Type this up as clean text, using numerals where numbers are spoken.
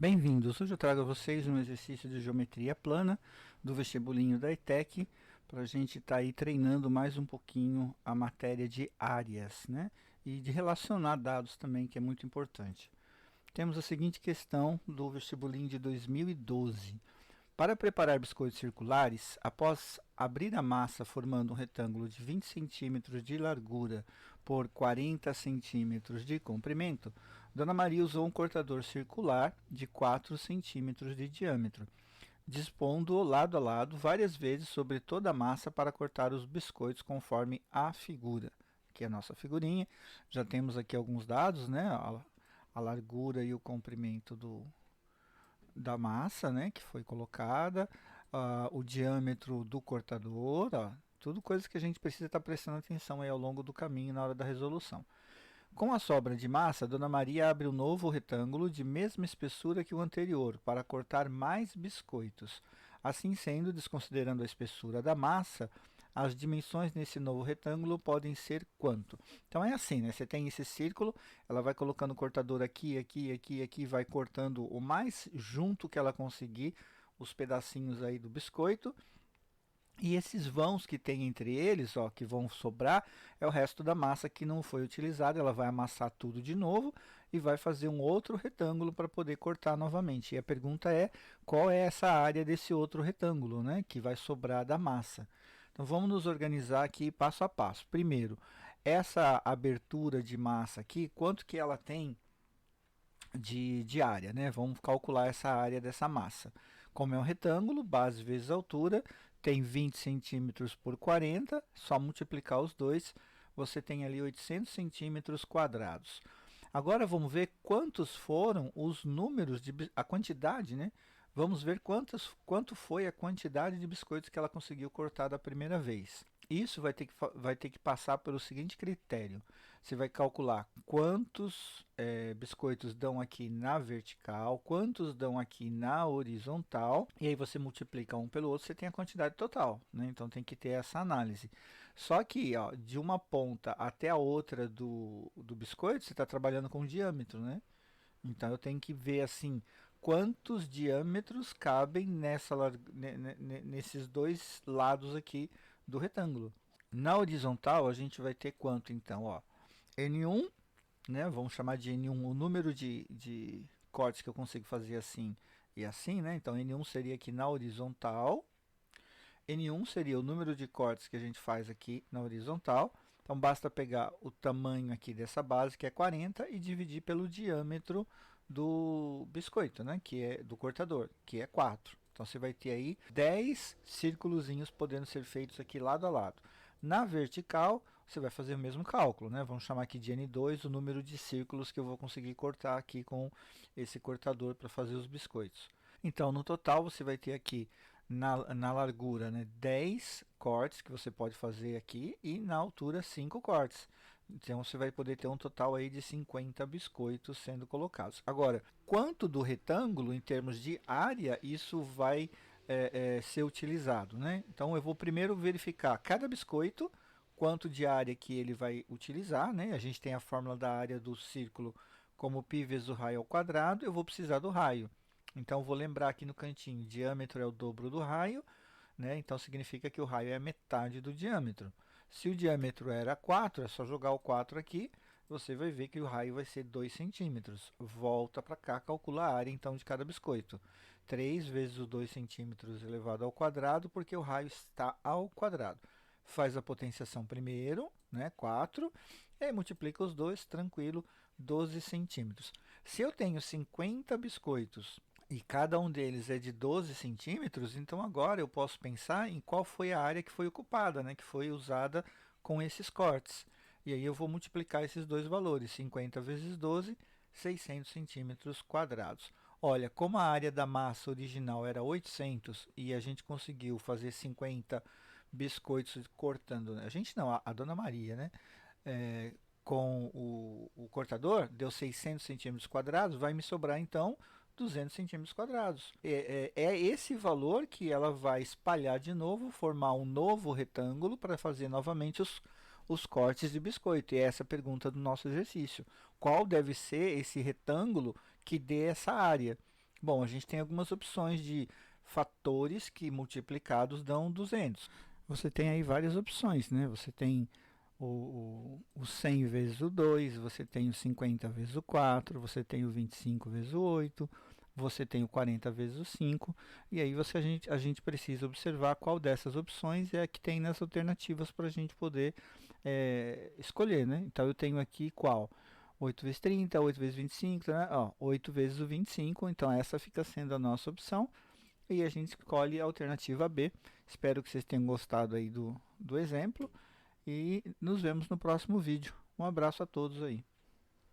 Bem-vindos! Hoje eu trago a vocês um exercício de geometria plana do vestibulinho da ETEC para a gente estar aí treinando mais um pouquinho a matéria de áreas, né? E de relacionar dados também, que é muito importante. Temos a seguinte questão do vestibulinho de 2012. Para preparar biscoitos circulares, após abrir a massa formando um retângulo de 20 centímetros de largura por 40 centímetros de comprimento, Dona Maria usou um cortador circular de 4 centímetros de diâmetro, dispondo-o lado a lado várias vezes sobre toda a massa para cortar os biscoitos conforme a figura. Aqui é a nossa figurinha, já temos aqui alguns dados, né? A largura e o comprimento da massa, né, que foi colocada, o diâmetro do cortador, tudo coisas que a gente precisa estar prestando atenção aí ao longo do caminho na hora da resolução. Com a sobra de massa, Dona Maria abre um novo retângulo de mesma espessura que o anterior para cortar mais biscoitos. Assim sendo, desconsiderando a espessura da massa, as dimensões nesse novo retângulo podem ser quanto? Então é assim, né? Você tem esse círculo, ela vai colocando o cortador aqui, aqui, aqui, aqui, vai cortando o mais junto que ela conseguir os pedacinhos aí do biscoito. E esses vãos que tem entre eles, ó, que vão sobrar, é o resto da massa que não foi utilizada. Ela vai amassar tudo de novo e vai fazer um outro retângulo para poder cortar novamente. E a pergunta é, qual é essa área desse outro retângulo, né, que vai sobrar da massa? Então vamos nos organizar aqui passo a passo. Primeiro, essa abertura de massa aqui, quanto que ela tem de área, né? Vamos calcular essa área dessa massa. Como é um retângulo, base vezes altura, tem 20 centímetros por 40, só multiplicar os dois, você tem ali 800 centímetros quadrados. Agora vamos ver quantos foram os números, a quantidade, né? Vamos ver quanto foi a quantidade de biscoitos que ela conseguiu cortar da primeira vez. Isso vai ter que passar pelo seguinte critério. Você vai calcular quantos biscoitos dão aqui na vertical, quantos dão aqui na horizontal, e aí você multiplica um pelo outro, você tem a quantidade total, né? Então tem que ter essa análise. Só que ó, de uma ponta até a outra do biscoito, você está trabalhando com diâmetro, né? Então eu tenho que ver assim quantos diâmetros cabem nesses dois lados aqui do retângulo. Na horizontal a gente vai ter quanto então? Ó, N1, né? Vamos chamar de N1 o número de cortes que eu consigo fazer assim e assim, né? Então N1 seria aqui na horizontal. N1 seria o número de cortes que a gente faz aqui na horizontal. Então basta pegar o tamanho aqui dessa base, que é 40, e dividir pelo diâmetro do biscoito, né, que é do cortador, que é 4. Então você vai ter aí 10 círculozinhos podendo ser feitos aqui lado a lado. Na vertical, você vai fazer o mesmo cálculo, né? Vamos chamar aqui de N2 o número de círculos que eu vou conseguir cortar aqui com esse cortador para fazer os biscoitos. Então, no total, você vai ter aqui na largura, né, 10 cortes que você pode fazer aqui e na altura 5 cortes. Então você vai poder ter um total aí de 50 biscoitos sendo colocados. Agora, quanto do retângulo em termos de área isso vai ser utilizado, né? Então eu vou primeiro verificar cada biscoito, quanto de área que ele vai utilizar, né? A gente tem a fórmula da área do círculo como π vezes o raio ao quadrado, eu vou precisar do raio. Então, vou lembrar aqui no cantinho, diâmetro é o dobro do raio, né? Então, significa que o raio é a metade do diâmetro. Se o diâmetro era 4, é só jogar o 4 aqui, você vai ver que o raio vai ser 2 centímetros. Volta para cá, calcula a área, então, de cada biscoito. 3 vezes os 2 centímetros elevado ao quadrado, porque o raio está ao quadrado. Faz a potenciação primeiro, né, 4, e aí multiplica os dois, tranquilo, 12 centímetros. Se eu tenho 50 biscoitos e cada um deles é de 12 centímetros, então agora eu posso pensar em qual foi a área que foi ocupada, né, que foi usada com esses cortes. E aí eu vou multiplicar esses dois valores, 50 vezes 12, 600 centímetros quadrados. Olha, como a área da massa original era 800 e a gente conseguiu fazer 50 biscoitos cortando, a gente não, a Dona Maria, né, com o cortador, deu 600 centímetros quadrados, vai me sobrar então 200 centímetros quadrados. É esse valor que ela vai espalhar de novo, formar um novo retângulo para fazer novamente os cortes de biscoito. E é essa a pergunta do nosso exercício. Qual deve ser esse retângulo que dê essa área? Bom, a gente tem algumas opções de fatores que multiplicados dão 200. Você tem aí várias opções, né? Você tem o 100 vezes o 2, você tem o 50 vezes o 4, você tem o 25 vezes o 8, você tem o 40 vezes o 5, e aí a gente precisa observar qual dessas opções é a que tem nas alternativas para a gente poder escolher, né? Então eu tenho aqui qual? 8 vezes 30, 8 vezes 25, né? Ó, 8 vezes o 25, então essa fica sendo a nossa opção, e a gente escolhe a alternativa B. Espero que vocês tenham gostado aí do exemplo, e nos vemos no próximo vídeo. Um abraço a todos aí.